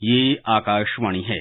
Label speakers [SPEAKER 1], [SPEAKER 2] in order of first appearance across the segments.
[SPEAKER 1] ये आकाशवाणी है।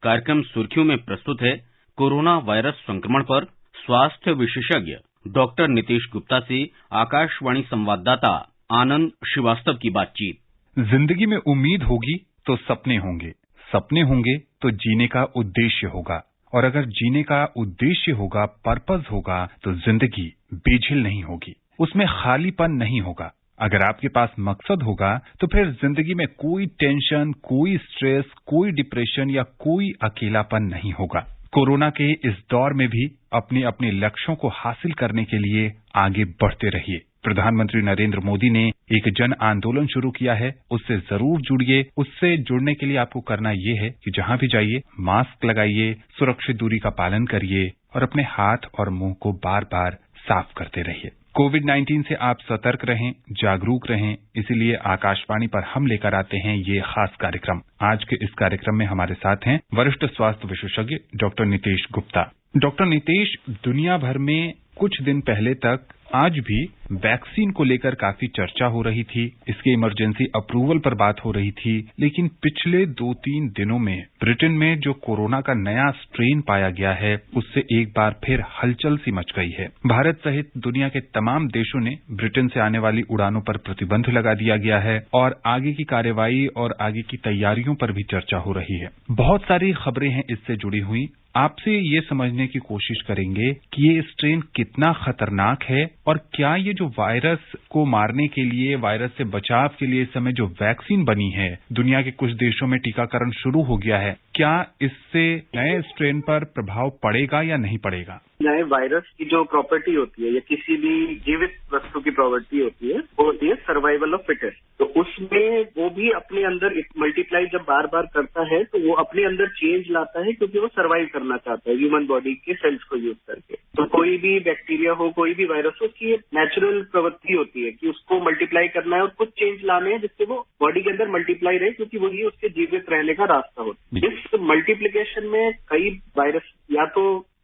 [SPEAKER 1] कार्यक्रम सुर्खियों में प्रस्तुत है कोरोना वायरस संक्रमण पर स्वास्थ्य विशेषज्ञ डॉक्टर नीतीश गुप्ता से आकाशवाणी संवाददाता आनंद श्रीवास्तव की बातचीत।
[SPEAKER 2] जिंदगी में उम्मीद होगी तो सपने होंगे, सपने होंगे तो जीने का उद्देश्य होगा, और अगर जीने का उद्देश्य होगा, पर्पस होगा, तो जिंदगी बेझिल नहीं होगी, उसमें खालीपन नहीं होगा। अगर आपके पास मकसद होगा तो फिर जिंदगी में कोई टेंशन, कोई स्ट्रेस, कोई डिप्रेशन या कोई अकेलापन नहीं होगा। कोरोना के इस दौर में भी अपने अपने लक्ष्यों को हासिल करने के लिए आगे बढ़ते रहिए। प्रधानमंत्री नरेंद्र मोदी ने एक जन आंदोलन शुरू किया है, उससे जरूर जुड़िए। उससे जुड़ने के लिए आपको करना ये है कि जहां भी जाइए मास्क लगाइए, सुरक्षित दूरी का पालन करिए और अपने हाथ और मुंह को बार बार साफ करते रहिए। कोविड-19 से आप सतर्क रहें, जागरूक रहें, इसीलिए आकाशवाणी पर हम लेकर आते हैं ये खास कार्यक्रम। आज के इस कार्यक्रम में हमारे साथ हैं वरिष्ठ स्वास्थ्य विशेषज्ञ डॉक्टर नीतीश गुप्ता। डॉक्टर नीतीश, दुनिया भर में कुछ दिन पहले तक आज भी वैक्सीन को लेकर काफी चर्चा हो रही थी, इसके इमरजेंसी अप्रूवल पर बात हो रही थी, लेकिन पिछले 2-3 दिनों में ब्रिटेन में जो कोरोना का नया स्ट्रेन पाया गया है, उससे एक बार फिर हलचल सी मच गई है। भारत सहित दुनिया के तमाम देशों ने ब्रिटेन से आने वाली उड़ानों पर प्रतिबंध लगा दिया गया है और आगे की कार्रवाई और आगे की तैयारियों पर भी चर्चा हो रही है। बहुत सारी खबरें हैं इससे जुड़ी हुई। आपसे ये समझने की कोशिश करेंगे कि ये स्ट्रेन कितना खतरनाक है और क्या ये जो वायरस को मारने के लिए, वायरस से बचाव के लिए इस समय जो वैक्सीन बनी है, दुनिया के कुछ देशों में टीकाकरण शुरू हो गया है, क्या इससे नए स्ट्रेन पर प्रभाव पड़ेगा या नहीं पड़ेगा?
[SPEAKER 3] नए वायरस की जो प्रॉपर्टी होती है या किसी भी जीवित वस्तु की प्रॉपर्टी होती है, वो होती है सर्वाइवल ऑफ फिटेस्ट। तो उसमें वो भी अपने अंदर मल्टीप्लाई जब बार बार करता है तो वो अपने अंदर चेंज लाता है, क्योंकि वो सर्वाइव करना चाहता है ह्यूमन बॉडी के सेल्स को यूज करके। तो कोई भी बैक्टीरिया हो, कोई भी वायरस हो, उसकी एक नेचुरल प्रवृत्ति होती है कि उसको मल्टीप्लाई करना है और कुछ चेंज लाने हैं जिससे वो बॉडी के अंदर मल्टीप्लाई रहे, क्योंकि वही उसके जीवित रहने का रास्ता होता है। इस मल्टीप्लीकेशन में कई वायरस या तो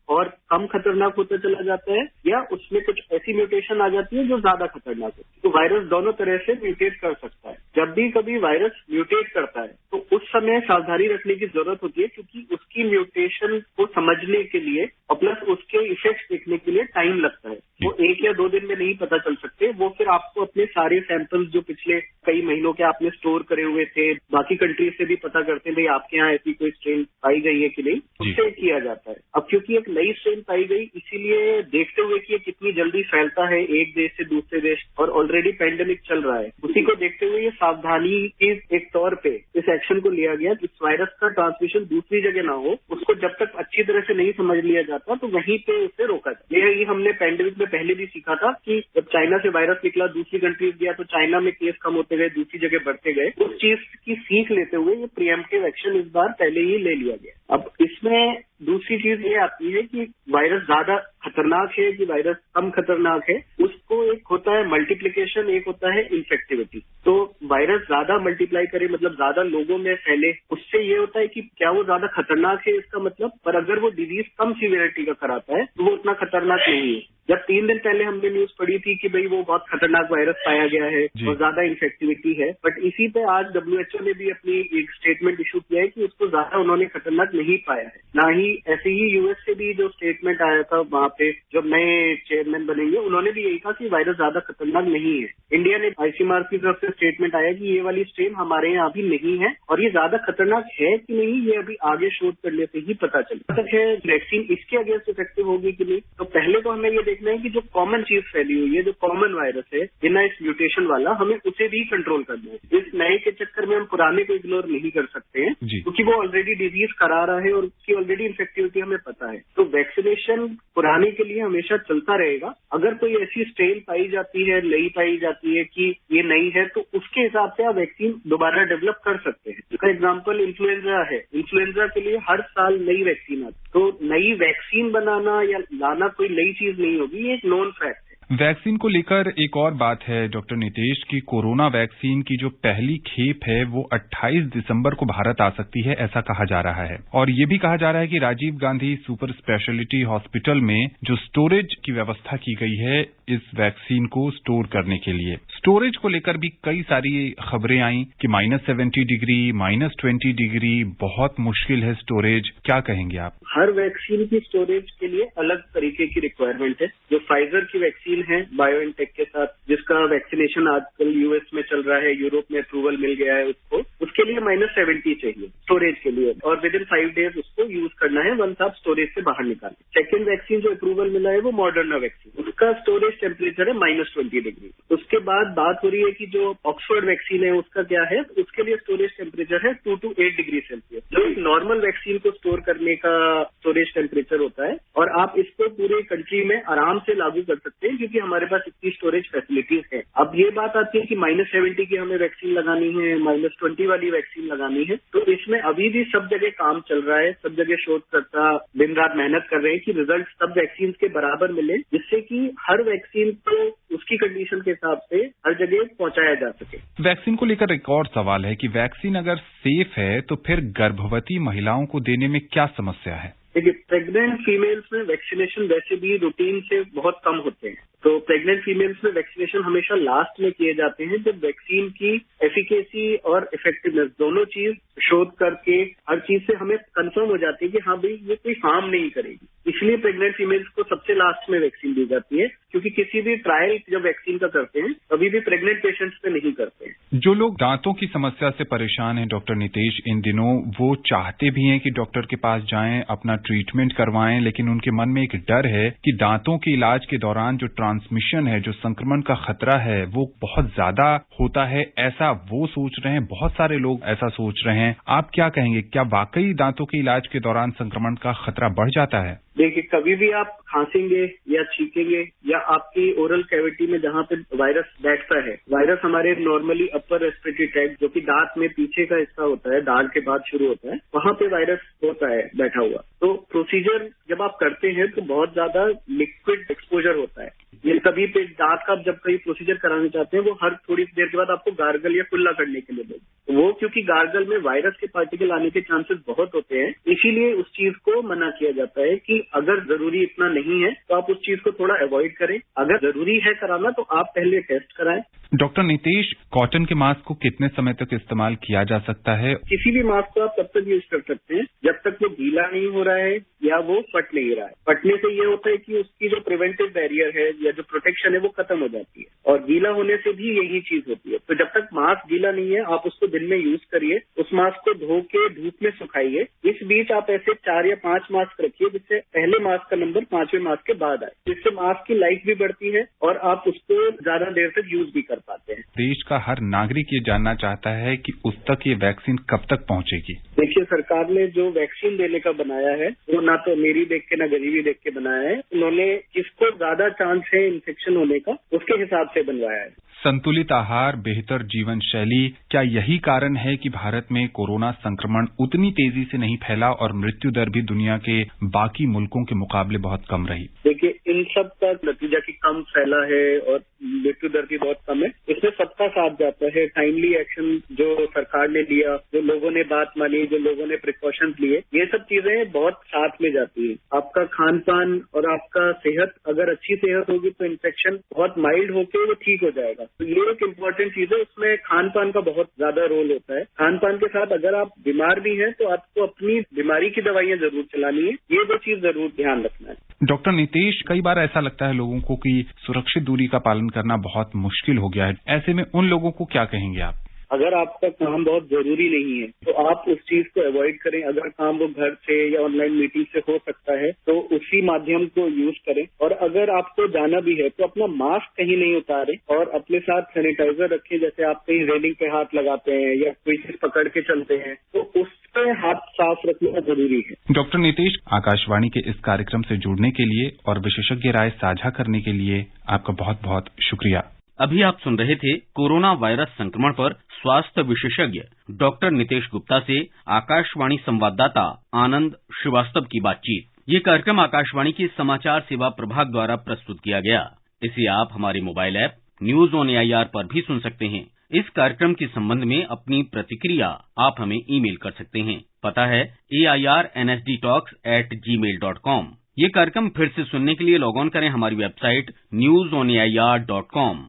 [SPEAKER 3] और कम खतरनाक होता चला जाता है या उसमें कुछ ऐसी म्यूटेशन आ जाती है जो ज्यादा खतरनाक होती है। तो वायरस दोनों तरह से म्यूटेट कर सकता है। जब भी कभी वायरस म्यूटेट करता है तो उस समय सावधानी रखने की जरूरत होती है, क्योंकि उसकी म्यूटेशन को समझने के लिए और प्लस उसके इफेक्ट देखने के लिए टाइम लगता है। वो 1 या 2 दिन में नहीं पता चल सकते। वो फिर आपको अपने सारे सैंपल्स जो पिछले कई महीनों के आपने स्टोर करे हुए थे, बाकी कंट्रीज से भी पता करते हैं भाई आपके यहाँ ऐसी कोई स्ट्रेन पाई गई है कि नहीं, उससे किया जाता है। अब क्योंकि एक नई स्ट्रेन पाई गई, इसीलिए देखते हुए कि ये कितनी जल्दी फैलता है एक देश से दूसरे देश और ऑलरेडी पैंडेमिक चल रहा है, उसी को देखते हुए ये सावधानी के एक तौर पे इस एक्शन को लिया गया कि इस वायरस का ट्रांसमिशन दूसरी जगह ना हो। उसको जब तक अच्छी तरह से नहीं समझ लिया जाता तो वहीं पे उसे रोका जाए। ये हमने पैंडेमिक में पहले भी सीखा था कि जब चाइना से वायरस निकला, दूसरी कंट्रीज गया तो चाइना में केस कम होते गए, दूसरी जगह बढ़ते गए। उस चीज की सीख लेते हुए ये प्रीएम्प्टिव एक्शन इस बार पहले ही ले लिया गया। अब इसमें दूसरी चीज ये आती है कि वायरस ज्यादा खतरनाक है कि वायरस कम खतरनाक है। उसको एक होता है मल्टीप्लिकेशन, एक होता है इन्फेक्टिविटी। तो वायरस ज्यादा मल्टीप्लाई करे मतलब ज्यादा लोगों में फैले, उससे ये होता है कि क्या वो ज्यादा खतरनाक है इसका मतलब, पर अगर वो डिजीज कम सीवियरिटी का कराता है तो वो उतना खतरनाक नहीं है। जब 3 दिन पहले हमने न्यूज पढ़ी थी कि भाई वो बहुत खतरनाक वायरस पाया गया है और ज्यादा इन्फेक्टिविटी है, बट इसी पे आज WHO ने भी अपनी एक स्टेटमेंट इशू किया है कि उसको ज्यादा उन्होंने खतरनाक नहीं पाया है। ना ही ऐसे ही यूएस से भी जो स्टेटमेंट आया था, वहां पे जब नए चेयरमैन बनेंगे उन्होंने भी यही कहा कि वायरस ज्यादा खतरनाक नहीं है। इंडिया ने ICMR की तरफ से स्टेटमेंट आया कि ये वाली स्ट्रेन हमारे यहाँ अभी नहीं है और ये ज्यादा खतरनाक है कि नहीं ये अभी आगे शोध करने से ही पता चले। है वैक्सीन इसके अगेंस्ट इफेक्टिव होगी कि नहीं, तो पहले तो हमें ये देखना है कि जो कॉमन चीज फैली हुई है, जो कॉमन वायरस है बिना इस म्यूटेशन वाला, हमें उसे भी कंट्रोल करना है। इस नए के चक्कर में हम पुराने को इग्नोर नहीं कर सकते हैं, क्योंकि वो ऑलरेडी डिजीज करा रहा है और उसकी ऑलरेडी इन्फेक्टिविटी हमें पता है। तो वैक्सीनेशन पुराने के लिए हमेशा चलता रहेगा। अगर कोई ऐसी स्ट्रेन पाई जाती है, नई पाई जाती है कि ये नई है, तो उसके हिसाब से आप वैक्सीन दोबारा डेवलप कर सकते हैं। इसका एग्जाम्पल इन्फ्लुएंजा है। इन्फ्लुएंजा के लिए हर साल नई वैक्सीन आती है। तो नई वैक्सीन बनाना या लाना कोई नई चीज नहीं होगी, ये एक नोन फैक्ट है।
[SPEAKER 2] वैक्सीन को लेकर एक और बात है डॉक्टर नीतीश की, कोरोना वैक्सीन की जो पहली खेप है वो 28 दिसंबर को भारत आ सकती है, ऐसा कहा जा रहा है। और ये भी कहा जा रहा है कि Rajiv Gandhi super speciality hospital में जो स्टोरेज की व्यवस्था की गई है इस वैक्सीन को स्टोर करने के लिए, स्टोरेज को लेकर भी कई सारी खबरें आई कि -70 डिग्री, -20 डिग्री, बहुत मुश्किल है स्टोरेज। क्या कहेंगे आप?
[SPEAKER 3] हर वैक्सीन की स्टोरेज के लिए अलग तरीके की रिक्वायरमेंट है। जो फाइजर की वैक्सीन है बायोएनटेक के साथ, जिसका वैक्सीनेशन आजकल यूएस में चल रहा है, यूरोप में अप्रूवल मिल गया है उसको, उसके लिए -70 चाहिए स्टोरेज के लिए, और विद इन 5 डेज उसको यूज करना है वंस आप स्टोरेज से बाहर निकालें। सेकेंड वैक्सीन जो अप्रूवल मिला है वो मॉडर्ना वैक्सीन, उसका स्टोरेज टेम्परेचर है -20 डिग्री। उसके बाद बात हो रही है कि जो ऑक्सफोर्ड वैक्सीन है उसका क्या है, उसके लिए स्टोरेज टेम्परेचर है 2 to 8 डिग्री सेल्सियस, जो एक नॉर्मल वैक्सीन को स्टोर करने का स्टोरेज टेम्परेचर होता है। और आप इसको पूरे कंट्री में आराम से लागू कर सकते हैं क्योंकि हमारे पास इतनी स्टोरेज फैसिलिटीज है। अब ये बात आती है कि -70 की हमें वैक्सीन लगानी है, -20 वाली वैक्सीन लगानी है, तो इसमें अभी भी सब जगह काम चल रहा है। सब जगह शोधकर्ता दिन रात मेहनत कर रहे हैं कि रिजल्ट सब वैक्सीन के बराबर मिले, जिससे कि हर वैक्सीन को उसकी कंडीशन के हिसाब से हर जगह पहुंचाया जा सके।
[SPEAKER 2] वैक्सीन को लेकर एक और सवाल है कि वैक्सीन अगर सेफ है तो फिर गर्भवती महिलाओं को देने में क्या समस्या है?
[SPEAKER 3] देखिए, प्रेग्नेंट फीमेल्स में वैक्सीनेशन वैसे भी रूटीन से बहुत कम होते हैं, तो प्रेग्नेंट फीमेल्स में वैक्सीनेशन हमेशा लास्ट में किए जाते हैं जब वैक्सीन की एफिकेसी और इफेक्टिवनेस दोनों चीज शोध करके हर चीज से हमें कंफर्म हो जाती है कि हाँ भाई ये कोई हार्म नहीं करेगी। इसलिए प्रेग्नेंट फीमेल्स को सबसे लास्ट में वैक्सीन दी जाती है, क्योंकि किसी भी ट्रायल जब वैक्सीन का करते हैं कभी भी प्रेग्नेंट पेशेंट्स पे नहीं करते हैं।
[SPEAKER 2] जो लोग दांतों की समस्या से परेशान हैं डॉक्टर नितेश, इन दिनों वो चाहते भी हैं कि डॉक्टर के पास जाएं, अपना ट्रीटमेंट करवाएं, लेकिन उनके मन में एक डर है कि दांतों के इलाज के दौरान जो ट्रांसमिशन है, जो संक्रमण का खतरा है, वो बहुत ज्यादा होता है, ऐसा वो सोच रहे हैं। बहुत सारे लोग ऐसा सोच रहे हैं। आप क्या कहेंगे, क्या वाकई दांतों के इलाज के दौरान संक्रमण का खतरा बढ़ जाता है?
[SPEAKER 3] देखिए, कभी भी आप खांसेंगे या छींकेंगे या आपकी ओरल कैविटी में जहाँ पे वायरस बैठता है, वायरस हमारे नॉर्मली अपर रेस्पिरेटरी ट्रैक्ट जो कि दांत में पीछे का हिस्सा होता है, दाढ़ के बाद शुरू होता है, वहाँ पे वायरस होता है बैठा हुआ। तो प्रोसीजर जब आप करते हैं तो बहुत ज्यादा लिक्विड एक्सपोजर होता है। ये सभी पे दांत का जब कहीं प्रोसीजर कराने चाहते हैं वो हर थोड़ी देर के बाद आपको गार्गल या कुल्ला करने के लिए बोलते हैं। वो क्योंकि गार्गल में वायरस के पार्टिकल आने के चांसेस बहुत होते हैं, इसीलिए उस चीज को मना किया जाता है कि अगर जरूरी इतना नहीं है तो आप उस चीज को थोड़ा अवॉइड करें। अगर जरूरी है कराना तो आप पहले टेस्ट कराएं।
[SPEAKER 2] डॉक्टर नितेश, कॉटन के मास्क को कितने समय तक इस्तेमाल किया जा सकता है?
[SPEAKER 3] किसी भी मास्क को आप तब तक यूज कर सकते हैं जब तक वो गीला नहीं हो रहा है या वो फट नहीं रहा है। फटने से ये होता है कि उसकी जो प्रिवेंटिव बैरियर है या जो प्रोटेक्शन है वो खत्म हो जाती है, और गीला होने से भी यही चीज होती है। तो जब तक मास्क गीला नहीं है आप उसको दिन में यूज करिए, उस मास्क को धो के धूप में सुखाइए। इस बीच आप ऐसे 4 या 5 मास्क रखिए जिससे पहले मास्क का नंबर 5वें मास्क के बाद आए, जिससे मास्क की लाइफ भी बढ़ती है और आप उसको ज्यादा देर तक यूज भी कर पाते हैं।
[SPEAKER 2] देश का हर नागरिक ये जानना चाहता है कि उस तक ये वैक्सीन कब तक पहुंचेगी?
[SPEAKER 3] देखिए, सरकार ने जो वैक्सीन देने का बनाया है वो ना तो मेरी देख के ना गरीबी देख के बनाया है। उन्होंने किसको ज्यादा चांस है इन्फेक्शन होने का उसके हिसाब से बनवाया है।
[SPEAKER 2] संतुलित आहार, बेहतर जीवन शैली, क्या यही कारण है कि भारत में कोरोना संक्रमण उतनी तेजी से नहीं फैला और मृत्यु दर भी दुनिया के बाकी मुल्कों के मुकाबले बहुत कम रही?
[SPEAKER 3] देखिए, इन सब का नतीजा कि कम फैला है और मृत्यु दर भी बहुत कम है, इसमें सबका साथ जाता है। टाइमली एक्शन जो सरकार ने लिया, जो लोगों ने बात मानी, जो लोगों ने प्रिकॉशंस लिए, ये सब चीजें बहुत साथ में जाती है। आपका खान पान और आपका सेहत, अगर अच्छी सेहत होगी तो इन्फेक्शन बहुत माइल्ड होके वो ठीक हो जाएगा। तो ये एक इम्पोर्टेंट चीज है, उसमें खान पान का बहुत ज्यादा रोल होता है। खान पान के साथ अगर आप बीमार भी हैं तो आपको अपनी बीमारी की दवाइयां जरूर चलानी है, ये 2 चीज जरूर ध्यान रखना है।
[SPEAKER 2] डॉक्टर नितेश, कई बार ऐसा लगता है लोगों को कि सुरक्षित दूरी का पालन करना बहुत मुश्किल हो गया है। ऐसे में उन लोगों को क्या कहेंगे आप?
[SPEAKER 3] अगर आपका काम बहुत जरूरी नहीं है तो आप उस चीज को अवॉइड करें। अगर काम वो घर से या ऑनलाइन मीटिंग से हो सकता है तो उसी माध्यम को यूज करें। और अगर आपको जाना भी है तो अपना मास्क कहीं नहीं उतारें और अपने साथ सैनिटाइजर रखें। जैसे आप कहीं रेलिंग पे हाथ लगाते हैं या कोई चीज पकड़ के चलते हैं तो उस पे हाथ साफ रखना जरूरी है।
[SPEAKER 2] डॉक्टर नितेश, आकाशवाणी के इस कार्यक्रम से जुड़ने के लिए और विशेषज्ञ राय साझा करने के लिए आपका बहुत बहुत शुक्रिया।
[SPEAKER 1] अभी आप सुन रहे थे कोरोना वायरस संक्रमण पर स्वास्थ्य विशेषज्ञ डॉक्टर नितेश गुप्ता से आकाशवाणी संवाददाता आनंद श्रीवास्तव की बातचीत। ये कार्यक्रम आकाशवाणी के समाचार सेवा प्रभाग द्वारा प्रस्तुत किया गया। इसे आप हमारे mobile app news on AIR पर भी सुन सकते हैं। इस कार्यक्रम के संबंध में अपनी प्रतिक्रिया आप हमें ईमेल कर सकते हैं। पता है airnsdtalks@gmail.com। ये कार्यक्रम फिर से सुनने के लिए लॉग ऑन करें हमारी वेबसाइट newsonair.com।